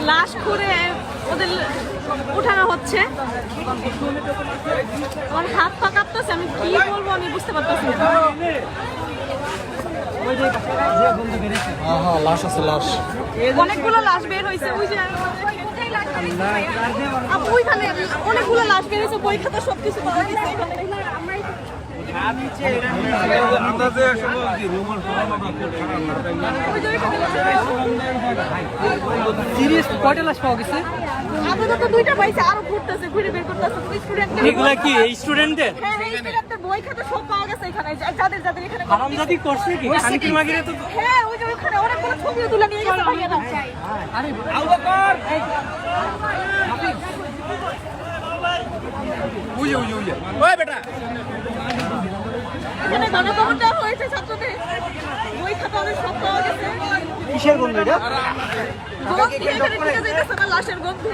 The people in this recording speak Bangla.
লাশ খুঁড়ে ওদের উঠানো হচ্ছে। আমার হাত পা কাঁপতেছে, আমি কি বলবো আমি বুঝতে পারতেছি না। লাশ আছে, লাশ অনেকগুলো লাশ বের হয়েছে। ওই যে ওইখানে অনেকগুলো লাশ বের হয়েছে, বই খাতা সবকিছু পাওয়া গেছে এখানে। কয়টা লাশ পাওয়া গেছে? আপাতত দুইটা পাইছে, আরো ঘুরতেছে, ঘুরে বের করতেছে। এগুলা কি এই স্টুডেন্টদের? হ্যাঁ, এই স্টুডেন্টদের বই খাতা সব পাওয়া গেছে এখানে, যাদের যাদের এখানে হারামজাদি করছে কি? খানকির মাগিরে তো হ্যাঁ, ওই যে ওখানে অনেকগুলো ছবিও তুলে নিয়ে গেছে ভাইয়ারা। আরে আবুবকর ওই বেটা এখানে গণকবর দেওয়া হয়েছে ছাত্রদের, বই খাতা অনেক সব পাওয়া গেছে। কিসের গন্ধ এটা? গন্ধ এখানে ঢুকে যাইতেছে না, লাশের গন্ধে।